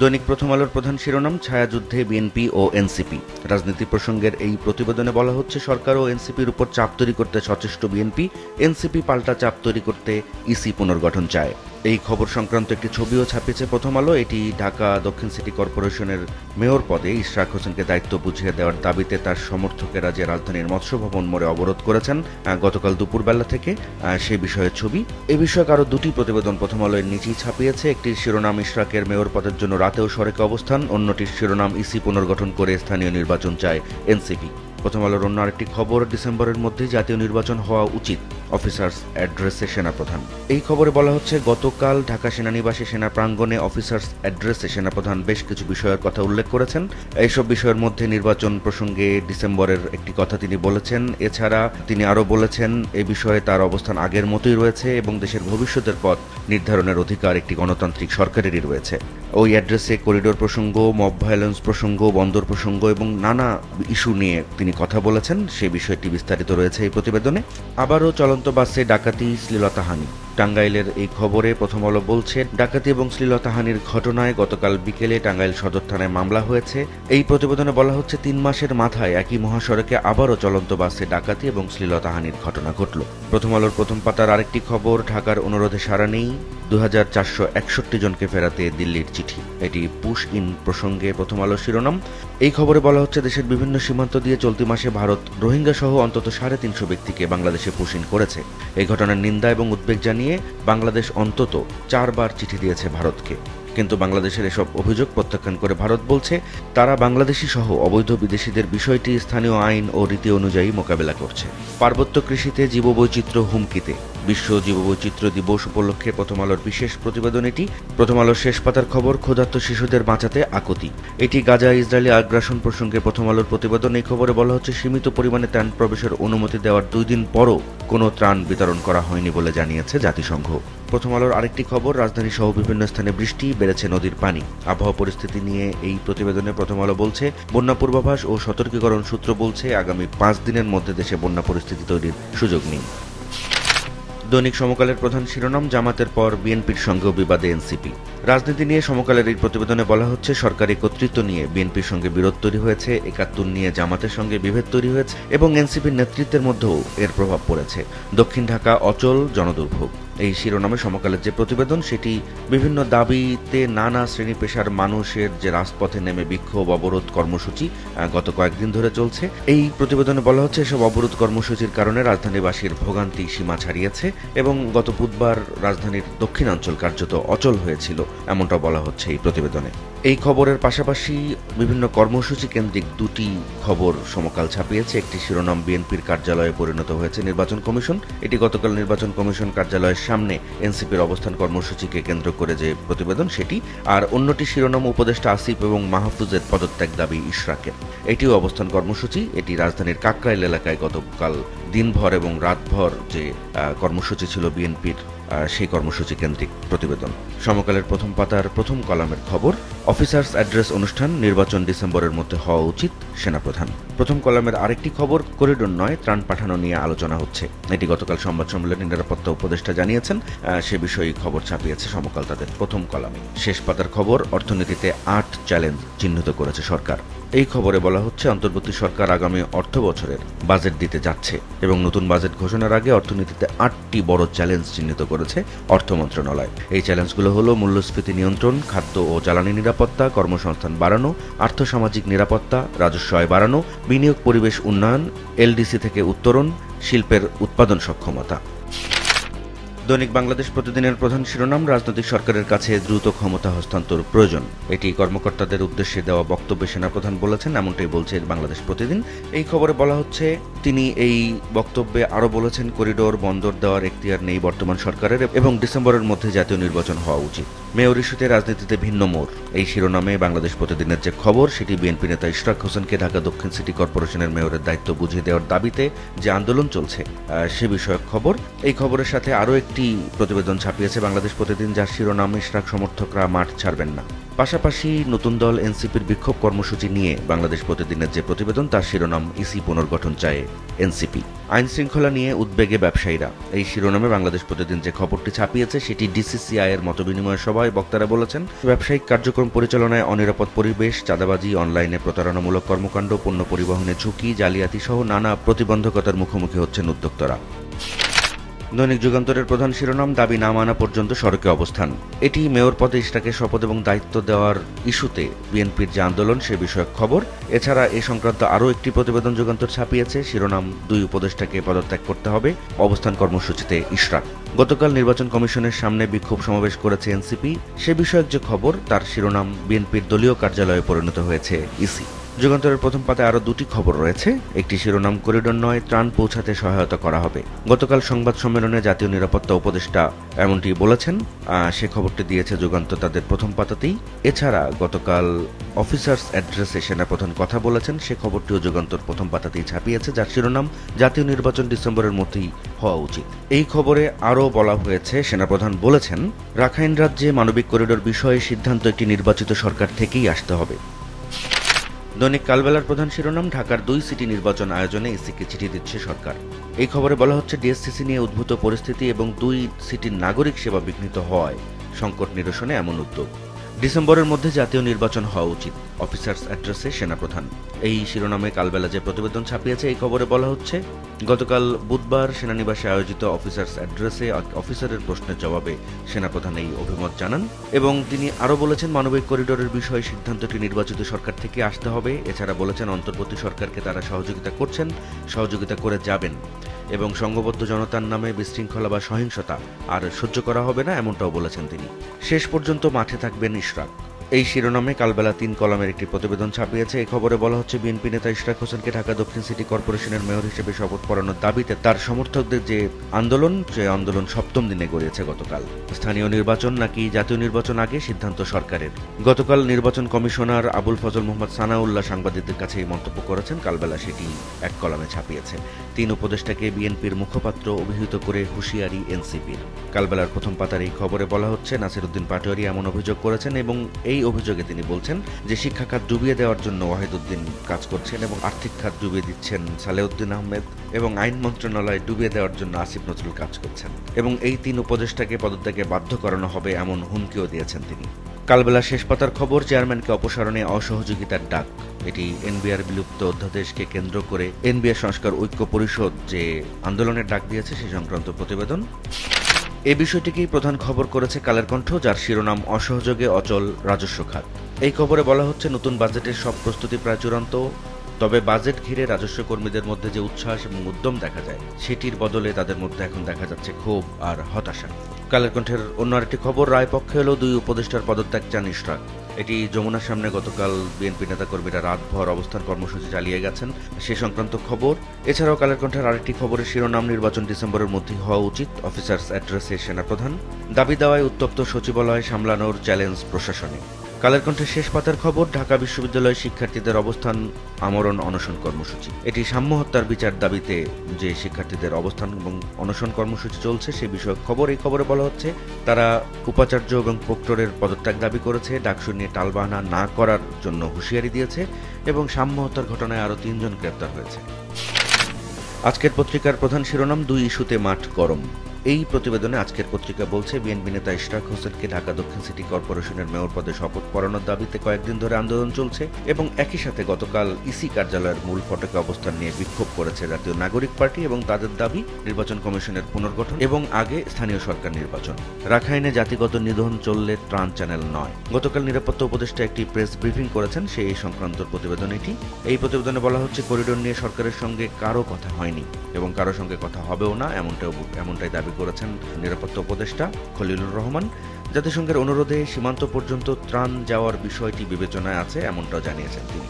দৈনিক প্রথম আলোর প্রধান শিরোনাম, ছায়াযুদ্ধে বিএনপি ও এনসিপি। রাজনীতি প্রসঙ্গের এই প্রতিবেদনে বলা হচ্ছে, সরকার ও এনসিপির উপর চাপ তৈরি করতে সচেষ্ট বিএনপি, এনসিপি পাল্টা চাপ তৈরি করতে ইসি পুনর্গঠন চায়। এই খবর সংক্রান্ত একটি ছবিও ছাপিয়েছে প্রথম আলো। এটি ঢাকা দক্ষিণ সিটি কর্পোরেশনের মেয়র পদে ইশরাক হোসেনকে দায়িত্ব বুঝিয়ে দেওয়ার দাবিতে তার সমর্থকেরা যে রাজধানীর মৎস্য ভবন মোড়ে অবরোধ করেছেন গতকাল দুপুরবেলা থেকে, সে বিষয়ের ছবি। এ বিষয়ক আরও দুটি প্রতিবেদন প্রথম আলোর নিচেই ছাপিয়েছে। একটির শিরোনাম, ইশরাকের মেয়র পদের জন্য রাতেও সড়কে অবস্থান। অন্যটির শিরোনাম, ইসি পুনর্গঠন করে স্থানীয় নির্বাচন চায় এনসিপি। প্রথম আলোর অন্য আরেকটি খবর, ডিসেম্বরের মধ্যে জাতীয় নির্বাচন হওয়া উচিত, অফিসার্স অ্যাড্রেসে সেনাপ্রধান। এই খবরে বলা হচ্ছে, গতকাল ঢাকা সেনানিবাসে সেনা প্রাঙ্গণে অফিসার্স অ্যাড্রেসে সেনাপ্রধান বেশ কিছু বিষয়ের কথা উল্লেখ করেছেন। এইসব বিষয়ের মধ্যে নির্বাচন প্রসঙ্গে ডিসেম্বরের একটি কথা তিনি বলেছেন। এছাড়া তিনি আরও বলেছেন, এই বিষয়ে তার অবস্থান আগের মতোই রয়েছে এবং দেশের ভবিষ্যতের পথ নির্ধারণের অধিকার একটি গণতান্ত্রিক সরকারেরই রয়েছে। ওই অ্যাড্রেসে করিডোর প্রসঙ্গ, মব ভায়োলেন্স প্রসঙ্গ, বন্দর প্রসঙ্গ এবং নানা ইস্যু নিয়ে তিনি কথা বলেছেন। সে বিষয়টি বিস্তারিত রয়েছে এই প্রতিবেদনে। আবারও চলন্ত বাসে ডাকাতি, শ্লীলতাহানি। টাঙ্গাইলের এই খবরে প্রথম আলো বলছে, ডাকাতি এবং শ্লীলতাহানির ঘটনায় গতকাল বিকেলে টাঙ্গাইল সদর থানায় মামলা হয়েছে। এই প্রতিবেদনে বলা হচ্ছে, 3 মাসের মাথায় একই মহাসড়কে আবারও চলন্ত বাসে ডাকাতি এবং শ্লীলতাহানির ঘটনা ঘটল। প্রথম আলোর প্রথম পাতার আরেকটি খবর, ঢাকার অনুরোধে সাড়া নেই, 2461 জনকে ফেরাতে দিল্লির চিঠি। এটি পুশ ইন প্রসঙ্গে প্রথম আলোর শিরোনাম। এই খবরে বলা হচ্ছে, দেশের বিভিন্ন সীমান্ত দিয়ে চলতি মাসে ভারত রোহিঙ্গা সহ অন্তত 350 ব্যক্তিকে বাংলাদেশে পুশ ইন করেছে। এই ঘটনার নিন্দা এবং উদ্বেগ জানিয়ে বাংলাদেশ অন্তত 4 বার চিঠি দিয়েছে ভারতকে। কিন্তু বাংলাদেশের এসব অভিযোগ প্রত্যাখ্যান করে ভারত বলছে, তারা বাংলাদেশি সহ অবৈধ বিদেশিদের বিষয়টি স্থানীয় আইন ও রীতি অনুযায়ী মোকাবেলা করছে। পার্বত্য কৃষিতে জীববৈচিত্র্য হুমকিতে। বিশ্ব জীববৈচিত্র্য দিবস উপলক্ষে প্রথম আলোর বিশেষ প্রতিবেদন এটি। প্রথম আলোর শেষ পাতার খবর, ক্ষুধার্ত শিশুদের বাঁচাতে আকুতি। এটি গাজা ইসরায়েলি আগ্রাসন প্রসঙ্গে প্রথম আলোর প্রতিবেদন। এই খবরে বলা হচ্ছে, সীমিত পরিমাণে ত্রাণ প্রবেশের অনুমতি দেওয়ার 2 দিন পরও কোনো ত্রাণ বিতরণ করা হয়নি বলে জানিয়েছে জাতিসংঘ। প্রথম আলোর আরেকটি খবর, রাজধানী সহ বিভিন্ন স্থানে বৃষ্টি, বেড়েছে নদীর পানি। আবহাওয়া পরিস্থিতি নিয়ে এই প্রতিবেদনে প্রথম আলো বলছে, বন্যা পূর্বাভাস ও সতর্কীকরণ সূত্র বলছে, আগামী 5 দিনের মধ্যে দেশে বন্যা পরিস্থিতি তৈরির সুযোগ নেই। দৈনিক সমকালের প্রধান শিরোনাম, জামাতের পর বিএনপির সঙ্গেও বিবাদে এনসিপি। রাজনীতি নিয়ে সমকালের এই প্রতিবেদনে বলা হচ্ছে, সরকারি কর্তৃত্ব নিয়ে বিএনপির সঙ্গে বিরোধ তৈরি হয়েছে, 71 নিয়ে জামাতের সঙ্গে বিভেদ তৈরি হয়েছে এবং এনসিপির নেতৃত্বের মধ্যেও এর প্রভাব পড়েছে। দক্ষিণ ঢাকা অচল, জনদুর্ভোগ। এই শিরোনামে সমকালের যে প্রতিবেদন, সেটি বিভিন্ন দাবিতে নানা শ্রেণী পেশার মানুষের যে রাজপথে নেমে বিক্ষোভ, অবরোধ কর্মসূচি গত কয়েকদিন ধরে চলছে। এই প্রতিবেদনে বলা হচ্ছে, এসব অবরোধ কর্মসূচির কারণে রাজধানীবাসীর ভোগান্তি সীমা ছাড়িয়েছে এবং গত বুধবার রাজধানীর দক্ষিণাঞ্চল কার্যত অচল হয়েছিল, এমনটা বলা হচ্ছে এই প্রতিবেদনে। এই খবরের পাশাপাশি বিভিন্ন কর্মসূচি কেন্দ্রিক 2টি খবর সমকাল ছাপিয়েছে। একটি শিরোনাম, বিএনপির কার্যালয়ে পরিণত হয়েছে নির্বাচন কমিশন। এটি গতকাল নির্বাচন কমিশন কার্যালয়ের সামনে এনসিপির অবস্থান কর্মসূচিকে কেন্দ্র করে যে প্রতিবেদন সেটি। আর অন্যটি শিরোনাম, উপদেষ্টা আসিফ এবং মাহফুজের পদত্যাগ দাবি ইশরাকের। এটিও অবস্থান কর্মসূচি। এটি রাজধানীর কাকরাইল এলাকায় গতকাল দিনভর এবং রাতভর যে কর্মসূচি ছিল বিএনপির, সেই কর্মসূচি কেন্দ্রিক প্রতিবেদন। সমকালের প্রথম পাতার প্রথম কলামের খবর, অফিসার্স অ্যাড্রেস অনুষ্ঠান, নির্বাচন ডিসেম্বরের মধ্যে হওয়া উচিত, সেনাপ্রধান। প্রথম কলামের আরেকটি খবর, করিডোর নয়, ত্রাণ পাঠানো নিয়ে আলোচনা হচ্ছে। এটি গতকাল সংবাদ সম্মেলনে নিরাপত্তা উপদেষ্টা জানিয়েছেন। সে বিষয়ে খবর ছাপিয়েছে সমকাল তাদের প্রথম কলামে। শেষ পাতার খবর, অর্থনীতিতে 8 চ্যালেঞ্জ চিহ্নিত করেছে সরকার। এই খবরে বলা হচ্ছে, অন্তর্বর্তী সরকার আগামী অর্থ বছরের বাজেট দিতে যাচ্ছে এবং নতুন বাজেট ঘোষণার আগে অর্থনীতিতে 8টি বড় চ্যালেঞ্জ চিহ্নিত করেছে অর্থ মন্ত্রণালয়। এই চ্যালেঞ্জগুলো হলো মূল্যস্ফীতি নিয়ন্ত্রণ, খাদ্য ও জ্বালানি নিরাপত্তা, কর্মসংস্থান বাড়ানো, আর্থসামাজিক নিরাপত্তা, রাজস্ব আয় বাড়ানো, বিনিয়োগ পরিবেশ উন্নয়ন, এলডিসি থেকে উত্তরণ, শিল্পের উৎপাদন সক্ষমতা। দৈনিক বাংলাদেশ প্রতিদিনের প্রধান শিরোনাম, রাজনৈতিক সরকারের কাছে দ্রুত ক্ষমতা হস্তান্তর প্রয়োজন। এটি কর্মকর্তাদের উদ্দেশ্যে দেওয়া বক্তব্যে সেনাপ্রধান বলেছেন, এমনটাই বলছে বাংলাদেশ প্রতিদিন। এই খবরে বলা হচ্ছে, তিনি এই বক্তব্যে আরও বলেছেন, করিডোর বন্দর দেওয়ার এখতিয়ার নেই বর্তমান সরকারের এবং ডিসেম্বরের মধ্যে জাতীয় নির্বাচন হওয়া উচিত। মেয়র ইস্যুতে রাজনীতিতে ভিন্ন মোড়। এই শিরোনামে বাংলাদেশ প্রতিদিনের যে খবর, সেটি বিএনপি নেতা ইশরাক হোসেনকে ঢাকা দক্ষিণ সিটি কর্পোরেশনের মেয়রের দায়িত্ব বুঝিয়ে দেওয়ার দাবিতে যে আন্দোলন চলছে সে বিষয়ক খবর। এই খবরের সাথে আরও একটি একটি প্রতিবেদন ছাপিয়েছে বাংলাদেশ প্রতিদিন, যার শিরোনাম ইশরাক সমর্থকরা মাঠ ছাড়বেন না। পাশাপাশি নতুন দল এনসিপির বিক্ষোভ কর্মসূচি নিয়ে বাংলাদেশ প্রতিদিনের যে প্রতিবেদন তার শিরোনাম ইসি পুনর্গঠন চায় এনসিপি। আইন শৃঙ্খলা নিয়ে উদ্বেগে ব্যবসায়ীরা, এই শিরোনামে বাংলাদেশ প্রতিদিন যে খবরটি ছাপিয়েছে সেটি ডিসিসিআই এর মতবিনিময় সভায় বক্তারা বলেছেন, ব্যবসায়িক কার্যক্রম পরিচালনায় অনিরাপদ পরিবেশ, চাঁদাবাজি, অনলাইনে প্রতারণামূলক কর্মকাণ্ড, পণ্য পরিবহনে ঝুঁকি, জালিয়াতি সহ নানা প্রতিবন্ধকতার মুখোমুখি হচ্ছেন উদ্যোক্তারা। দৈনিক যুগান্তরের প্রধান শিরোনাম দাবি না মানা পর্যন্ত সড়কে অবস্থান। এটি মেয়র পদে ইশরাককে শপথ এবং দায়িত্ব দেওয়ার ইস্যুতে বিএনপির যে আন্দোলন সে বিষয়ক খবর। এছাড়া এ সংক্রান্ত আরও একটি প্রতিবেদন যুগান্তর ছাপিয়েছে, শিরোনাম দুই উপদেষ্টাকে পদত্যাগ করতে হবে, অবস্থান কর্মসূচিতে ইশরাক। গতকাল নির্বাচন কমিশনের সামনে বিক্ষোভ সমাবেশ করেছে এনসিপি, সে বিষয়ক যে খবর তার শিরোনাম বিএনপির দলীয় কার্যালয়ে পরিণত হয়েছে ইসি। যুগান্তরের প্রথম পাতায় আরও দুটি খবর রয়েছে, একটি শিরোনাম করিডোর নয়, ত্রাণ পৌঁছাতে সহায়তা করা হবে। গতকাল সংবাদ সম্মেলনে জাতীয় নিরাপত্তা উপদেষ্টা এমনটি বলেছেন, সে খবরটি দিয়েছে যুগান্তর তাদের প্রথম পাতাতেই। এছাড়া গতকাল অফিসার্স অ্যাড্রেসে সেনাপ্রধান কথা বলেছেন, সে খবরটিও যুগান্তর প্রথম পাতাতেই ছাপিয়েছে, যার শিরোনাম জাতীয় নির্বাচন ডিসেম্বরের মধ্যেই হওয়া উচিত। এই খবরে আরও বলা হয়েছে, সেনাপ্রধান বলেছেন, রাখাইন রাজ্যে মানবিক করিডোর বিষয়ে সিদ্ধান্ত একটি নির্বাচিত সরকার থেকেই আসতে হবে। দৈনিক কালবেলার প্রধান শিরোনাম ঢাকার 2 সিটি নির্বাচন আয়োজনে ইসিকে চিঠি দিচ্ছে সরকার। এই খবরে বলা হচ্ছে, ডিএসসিসি নিয়ে উদ্ভূত পরিস্থিতি এবং 2 সিটির নাগরিক সেবা বিঘ্নিত হওয়ায় সংকট নিরসনে এমন উদ্যোগ। ডিসেম্বরের মধ্যে জাতীয় নির্বাচন হওয়া উচিত, অফিসার্স অ্যাড্রেসে সেনাপ্রধান। এই শিরোনামে কালবেলা যে প্রতিবেদন ছাপিয়েছে এই খবরে বলা হচ্ছে, গতকাল বুধবার সেনানিবাসে আয়োজিত অফিসার্স অ্যাড্রেসে অফিসারের প্রশ্নের জবাবে সেনাপ্রধান এই অভিমত জানান এবং তিনি আরও বলেছেন, মানবিক করিডোরের বিষয়ে সিদ্ধান্তটি নির্বাচিত সরকার থেকে আসতে হবে। এছাড়া বলেছেন, অন্তর্বর্তী সরকারকে তারা সহযোগিতা করছেন, সহযোগিতা করে যাবেন এবং সংঘবদ্ধ জনতার নামে বিশৃঙ্খলা বা সহিংসতা আর সহ্য করা হবে না, এমনটাও বলেছেন তিনি। শেষ পর্যন্ত মাঠে থাকবেন ইশরাক। এই শিরোনামে কালবেলা 3 কলামের একটি প্রতিবেদন ছাপিয়েছে। এই খবরে বলা হচ্ছে, বিএনপি নেতা ইশরাক হোসেনকে ঢাকা দক্ষিণ সিটি কর্পোরেশনের মেয়র হিসেবে শপথ পড়ানোর দাবিতে তার সমর্থকদের যে আন্দোলন 7ম দিনে গড়িয়েছে গতকাল। স্থানীয় নির্বাচন নাকি জাতীয় নির্বাচন আগে, সিদ্ধান্ত সরকারের। গতকাল নির্বাচন কমিশনার আবুল ফজল মোহাম্মদ সানাউল্লাহ সাংবাদিকদের কাছে এই মন্তব্য করেছেন, কালবেলা সেটি 1 কলামে ছাপিয়েছে। 3 উপদেষ্টাকে বিএনপির মুখপাত্র অভিহিত করে হুঁশিয়ারি এনসিপির। কালবেলার প্রথম পাতার এই খবরে বলা হচ্ছে, নাসির উদ্দিন পাটোয়ারি এমন অভিযোগ করেছেন এবং এই অভিযোগে তিনি বলছেন যে শিক্ষা খাত ডুবিয়ে দেওয়ার জন্য ওয়াহিদুদ্দিন কাজ করছেন এবং আর্থিক খাত ডুবিয়ে দিচ্ছেন সালেউদ্দিন আহমেদ এবং আইন মন্ত্রণালয় ডুবিয়ে দেওয়ার জন্য আসিফ নজরুল কাজ করছেন এবং এই 3 উপদেষ্টাকে পদত্যাগে বাধ্য করানো হবে এমন হুমকিও দিয়েছেন তিনি। কালবেলা শেষ পাতার খবর, চেয়ারম্যানকে অপসারণে অসহযোগিতার ডাক। এটি এনবিআর বিলুপ্ত অধ্যাদেশকে কেন্দ্র করে এনবিআর সংস্কার ঐক্য পরিষদ যে আন্দোলনের ডাক দিয়েছে সে সংক্রান্ত প্রতিবেদন। এই বিষয়টিকেই প্রধান খবর করেছে কালের কণ্ঠ, যার শিরোনাম অসহযোগে অচল রাজস্ব খাত। এই খবরে বলা হচ্ছে, নতুন বাজেটের সব প্রস্তুতি প্রায় চূড়ান্ত, তবে বাজেট ঘিরে রাজস্ব কর্মীদের মধ্যে যে উচ্ছ্বাস এবং উদ্যম দেখা যায় সেটির বদলে তাদের মধ্যে এখন দেখা যাচ্ছে ক্ষোভ আর হতাশা। কালের কণ্ঠের অন্য আরেকটি খবর, রায় পক্ষে এলো 2 উপদেষ্টার পদত্যাগ চান ইশরাক। এটি যমুনার সামনে গতকাল বিএনপি নেতাকর্মীরা রাতভর অবস্থান কর্মসূচি চালিয়ে গেছেন, সে সংক্রান্ত খবর। এছাড়াও কালের কণ্ঠের আরেকটি খবরের শিরোনাম, নির্বাচন ডিসেম্বরের মধ্যেই হওয়া উচিত, অফিসার্স অ্যাড্রেসে সেনাপ্রধান। দাবি দেওয়ায় উত্তপ্ত সচিবালয় সামলানোর চ্যালেঞ্জ প্রশাসনে। কালের কণ্ঠের শেষ পাতার খবর, ঢাকা বিশ্ববিদ্যালয়ের শিক্ষার্থীদের অবস্থান আমরণ অনশন কর্মসূচি। এটি সাম্য হত্যার বিচার দাবিতে যে শিক্ষার্থীদের অবস্থান এবং অনশন কর্মসূচি চলছে সে বিষয়ক খবর। এই খবরে বলা হচ্ছে, তারা উপাচার্য এবং প্রক্টরের পদত্যাগ দাবি করেছে, ডাকসু নিয়ে টালবাহানা না করার জন্য হুঁশিয়ারি দিয়েছে এবং সাম্য হত্যার ঘটনায় আরও 3 জন গ্রেপ্তার হয়েছে। আজকের পত্রিকার প্রধান শিরোনাম, 2 ইস্যুতে মাঠ গরম। এই প্রতিবেদনে আজকের পত্রিকা বলছে, বিএনপি নেতা ইশরাক হোসেনকে ঢাকা দক্ষিণ সিটি কর্পোরেশনের মেয়র পদে শপথ পড়ানোর দাবিতে কয়েকদিন ধরে আন্দোলন চলছে এবং একই সাথে গতকাল ইসি কার্যালয়ের মূল ফটকে অবস্থান নিয়ে বিক্ষোভ করেছে জাতীয় নাগরিক পার্টি এবং তাদের দাবি নির্বাচন কমিশনের পুনর্গঠন এবং আগে স্থানীয় সরকার নির্বাচন। রাখাইনে জাতিগত নিধন চললে ত্রাণ চ্যানেল নয়। গতকাল নিরাপত্তা উপদেষ্টা একটি প্রেস ব্রিফিং করেছেন, সেই সংক্রান্ত প্রতিবেদন এটি। এই প্রতিবেদনে বলা হচ্ছে, করিডোর নিয়ে সরকারের সঙ্গে কারো কথা হয়নি এবং কারো সঙ্গে কথা হবেও না, এমনটাই দাবি করেছেন নিরাপত্তা উপদেষ্টা খলিলুর রহমান। জাতিসংঘের অনুরোধে সীমান্ত পর্যন্ত ত্রাণ যাওয়ার বিষয়টি বিবেচনায় আছে, এমনটাও জানিয়েছেন তিনি।